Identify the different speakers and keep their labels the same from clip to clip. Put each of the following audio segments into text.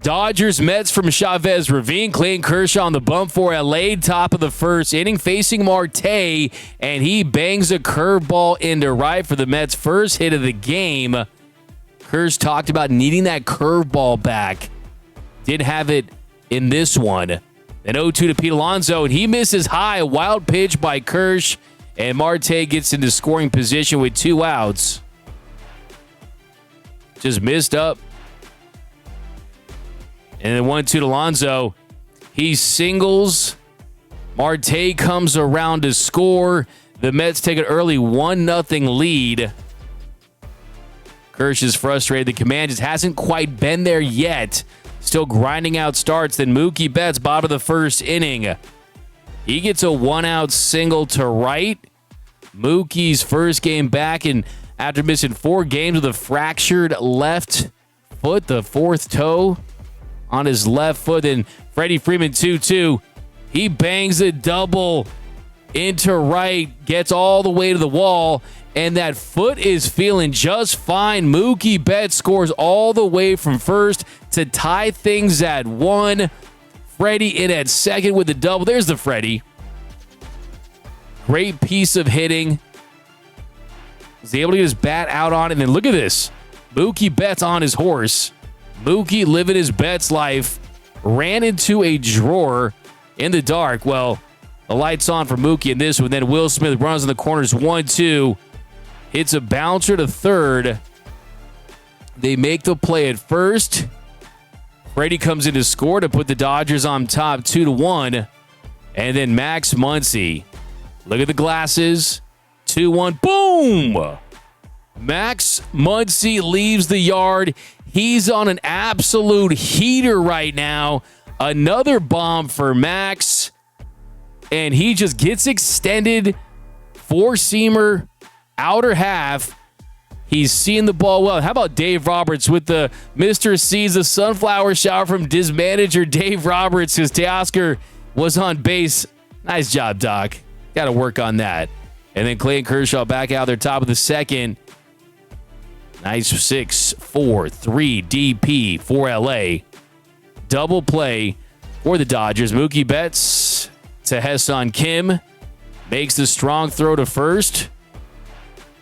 Speaker 1: Dodgers, Mets from Chavez Ravine. Clayton Kershaw on the bump for LA. Top of the first inning facing Marte, and he bangs a curveball into right for the Mets' first hit of the game. Kersh talked about needing that curveball back. Did have it in this one. An 0-2 to Pete Alonso, and he misses high. A wild pitch by Kersh, and Marte gets into scoring position with 2 outs. Just missed up. And then 1-2 to Alonso. He singles. Marte comes around to score. The Mets take an early 1-0 lead. Kersh is frustrated. The command just hasn't quite been there yet. Still grinding out starts. Then Mookie Betts, bottom of the first inning. He gets a 1-out single to right. Mookie's first game back, and after missing 4 games with a fractured left foot, the 4th toe on his left foot. And Freddie Freeman 2-2. He bangs a double into right, gets all the way to the wall, and that foot is feeling just fine. Mookie Betts scores all the way from first to tie things at 1. Freddie in at second with the double. There's the Freddie. Great piece of hitting. Was able to get his bat out on it. And then look at this. Mookie Betts on his horse. Mookie living his Betts life. Ran into a drawer in the dark. Well, the light's on for Mookie in this one. Then Will Smith runs in the corners 1-2. Hits a bouncer to third. They make the play at first. Freddie comes in to score to put the Dodgers on top 2-1. And then Max Muncy. Look at the glasses. 2-1. Boom! Max Muncy leaves the yard. He's on an absolute heater right now. Another bomb for Max. And he just gets extended. 4-seamer, outer half. He's seeing the ball well. How about Dave Roberts with the Mr. Sees a sunflower shower from his manager, Dave Roberts, because Teoscar was on base. Nice job, Doc. Got to work on that. And then Clayton Kershaw back out there, top of the second. Nice 6-4-3 DP for LA. Double play for the Dodgers. Mookie Betts to Hesson Kim. Makes the strong throw to first.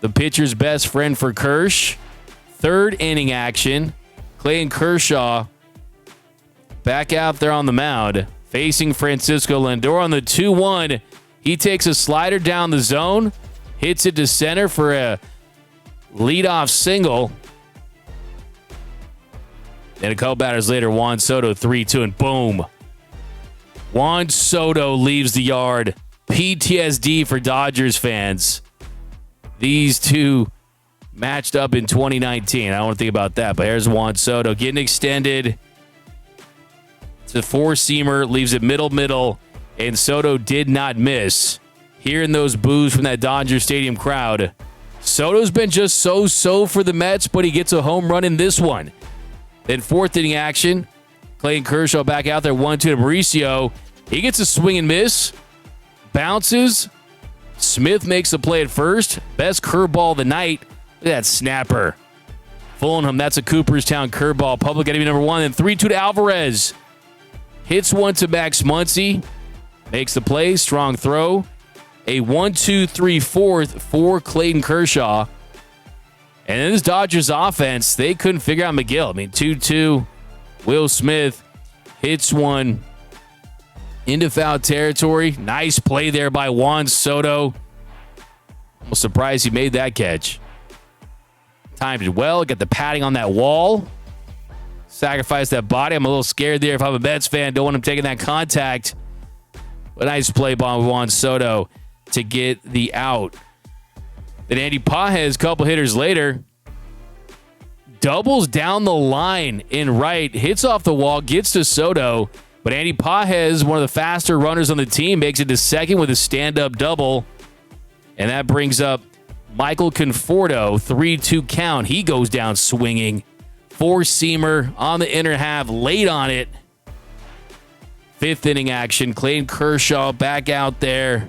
Speaker 1: The pitcher's best friend for Kersh. Third inning action. Clayton Kershaw back out there on the mound. Facing Francisco Lindor on the 2-1. He takes a slider down the zone. Hits it to center for a leadoff single. And a couple batters later, Juan Soto 3-2, and boom. Juan Soto leaves the yard. PTSD for Dodgers fans. These two matched up in 2019. I don't want to think about that, but here's Juan Soto getting extended. It's a 4-seamer, leaves it middle, and Soto did not miss. Hearing those boos from that Dodger Stadium crowd. Soto's been just so for the Mets, but he gets a home run in this one. Then 4th inning action. Clayton Kershaw back out there, 1-2 to Mauricio. He gets a swing and miss. Bounces. Smith makes the play at first. Best curveball of the night. Look at that snapper. Fooling him. That's a Cooperstown curveball. Public enemy number 1. Then 3-2 to Alvarez. Hits one to Max Muncy. Makes the play. Strong throw. A 1-2-3-4 for Clayton Kershaw. And then this Dodgers offense, they couldn't figure out McGill. I mean, 2-2. Will Smith hits one into foul territory. Nice play there by Juan Soto. I'm surprised he made that catch. Timed it well. Got the padding on that wall. Sacrificed that body. I'm a little scared there if I'm a Mets fan. Don't want him taking that contact. But nice play by Juan Soto to get the out. Then Andy Pages, a couple hitters later, doubles down the line in right, hits off the wall, gets to Soto. But Andy Pages, one of the faster runners on the team, makes it to second with a stand-up double. And that brings up Michael Conforto, 3-2 count. He goes down swinging. 4-seamer on the inner half, late on it. 5th inning action. Clayton Kershaw back out there,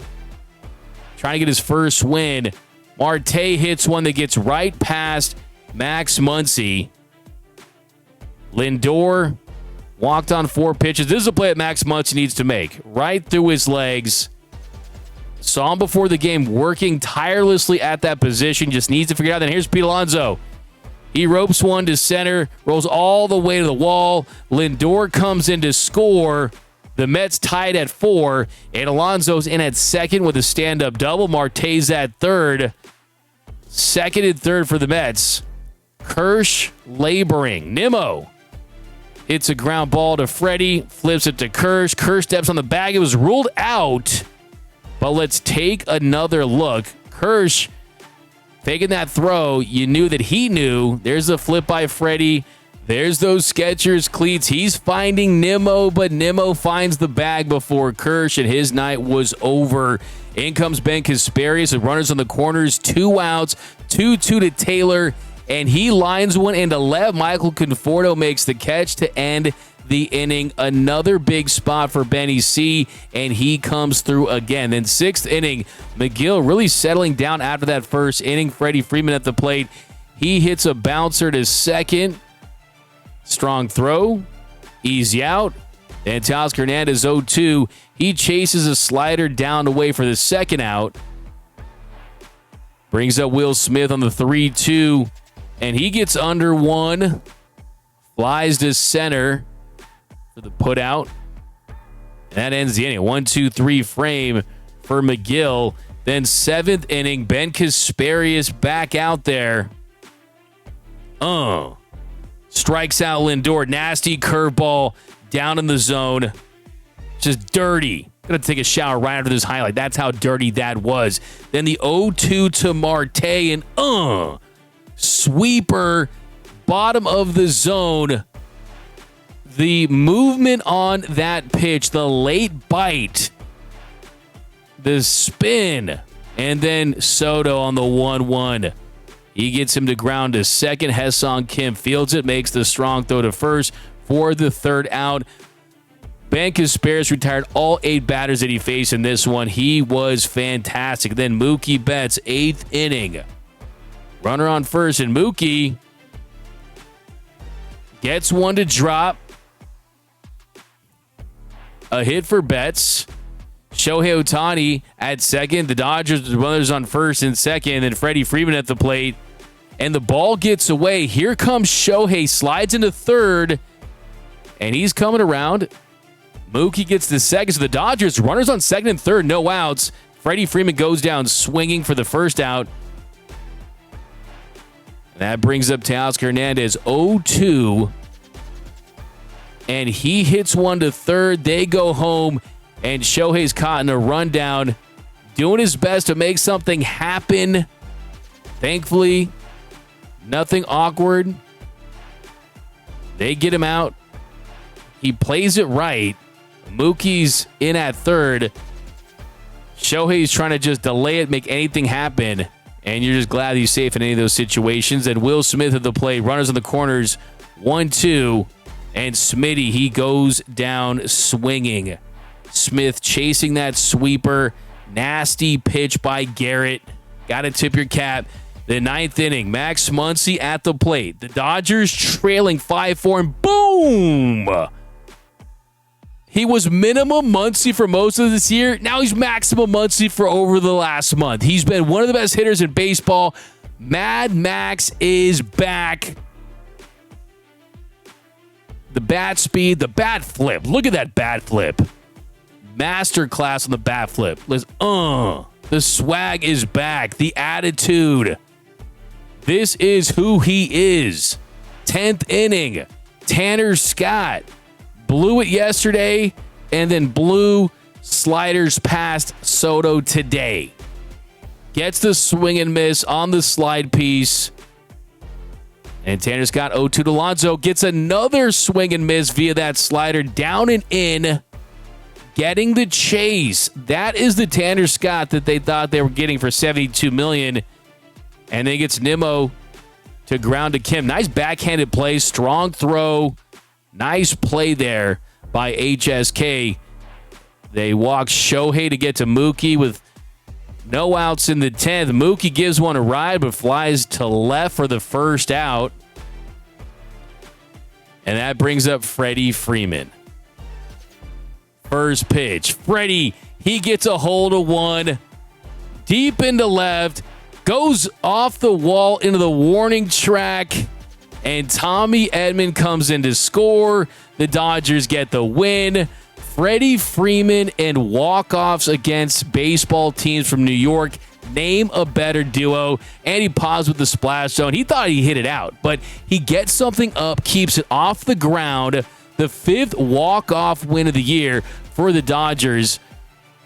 Speaker 1: trying to get his first win. Marte hits one that gets right past Max Muncy. Lindor Walked on 4 pitches. This is a play that Max Muncy needs to make. Right through his legs. Saw him before the game working tirelessly at that position. Just needs to figure it out. Then here's Pete Alonso. He ropes one to center. Rolls all the way to the wall. Lindor comes in to score. The Mets tied at 4. And Alonso's in at second with a stand-up double. Marte's at third. Second and third for the Mets. Kersh laboring. Nimmo hits a ground ball to Freddie, flips it to Kersh. Kersh steps on the bag. It was ruled out, but let's take another look. Kersh faking that throw. You knew that he knew. There's a flip by Freddie. There's those Skechers cleats. He's finding Nimmo, but Nimmo finds the bag before Kersh, and his night was over. In comes Ben Kasparius with runners on the corners. 2 outs, 2-2 to Taylor. And he lines one into left. Michael Conforto makes the catch to end the inning. Another big spot for Benny C, and he comes through again. Then 6th inning, McGill really settling down after that first inning. Freddie Freeman at the plate. He hits a bouncer to second. Strong throw. Easy out. And Teoscar Hernandez 0-2. He chases a slider down the way for the second out. Brings up Will Smith on the 3-2. And he gets under one, flies to center for the put out. And that ends the inning. 1-2-3 frame for McGill. Then 7th inning, Ben Kasparius back out there. Strikes out Lindor. Nasty curveball down in the zone. Just dirty. Gonna take a shower right after this highlight. That's how dirty that was. Then the 0-2 to Marte and sweeper, bottom of the zone. The movement on that pitch, the late bite, the spin, and then Soto on the 1-1. He gets him to ground to second. Hesong Kim fields it, makes the strong throw to first for the third out. Ben Kasparius retired all 8 batters that he faced in this one. He was fantastic. Then Mookie Betts, 8th inning. Runner on first, and Mookie gets one to drop. A hit for Betts. Shohei Ohtani at second. The Dodgers runners on first and second, and Freddie Freeman at the plate. And the ball gets away. Here comes Shohei, slides into third, and he's coming around. Mookie gets the second. So the Dodgers runners on second and third, no outs. Freddie Freeman goes down swinging for the first out. That brings up Teoscar Hernandez, 0-2. And he hits one to third. They go home, and Shohei's caught in a rundown, doing his best to make something happen. Thankfully, nothing awkward. They get him out. He plays it right. Mookie's in at third. Shohei's trying to just delay it, make anything happen. And you're just glad he's safe in any of those situations. And Will Smith at the plate. Runners in the corners. 1-2. And Smitty, he goes down swinging. Smith chasing that sweeper. Nasty pitch by Garrett. Got to tip your cap. The 9th inning. Max Muncy at the plate. The Dodgers trailing 5-4. And boom! He was minimum Muncy for most of this year. Now he's maximum Muncy for over the last month. He's been one of the best hitters in baseball. Mad Max is back. The bat speed, the bat flip. Look at that bat flip. Masterclass on the bat flip. The swag is back. The attitude. This is who he is. 10th inning. Tanner Scott blew it yesterday and then blew sliders past Soto today. Gets the swing and miss on the slide piece. And Tanner Scott 0-2 to Alonso gets another swing and miss via that slider down and in. Getting the chase. That is the Tanner Scott that they thought they were getting for $72 million. And then gets Nimmo to ground to Kim. Nice backhanded play. Strong throw. Nice play there by HSK. They walk Shohei to get to Mookie with no outs in the 10th. Mookie gives one a ride but flies to left for the first out. And that brings up Freddie Freeman. First pitch. Freddie, he gets a hold of one. Deep into left. Goes off the wall into the warning track. And Tommy Edman comes in to score. The Dodgers get the win. Freddie Freeman and walk-offs against baseball teams from New York. Name a better duo. And he paused with the splash zone. He thought he hit it out, but he gets something up, keeps it off the ground. The 5th walk-off win of the year for the Dodgers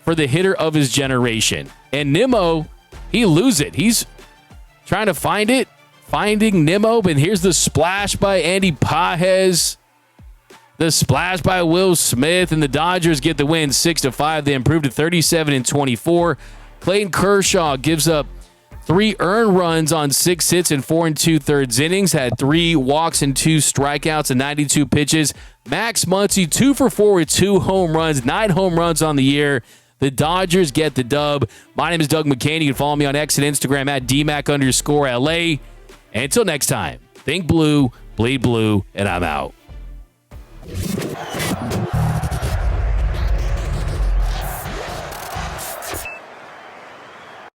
Speaker 1: for the hitter of his generation. And Nimmo, he lose it. He's trying to find it, finding Nimmo, but here's the splash by Andy Pages. The splash by Will Smith, and the Dodgers get the win 6-5. They improve to 37-24. Clayton Kershaw gives up 3 earned runs on 6 hits and 4 2/3 innings. Had 3 walks and 2 strikeouts and 92 pitches. Max Muncy 2 for 4 with 2 home runs, 9 home runs on the year. The get the dub. My name is Doug McCain. You can follow me on X and Instagram at DMAC_LA. And until next time, think blue, bleed blue, and I'm out.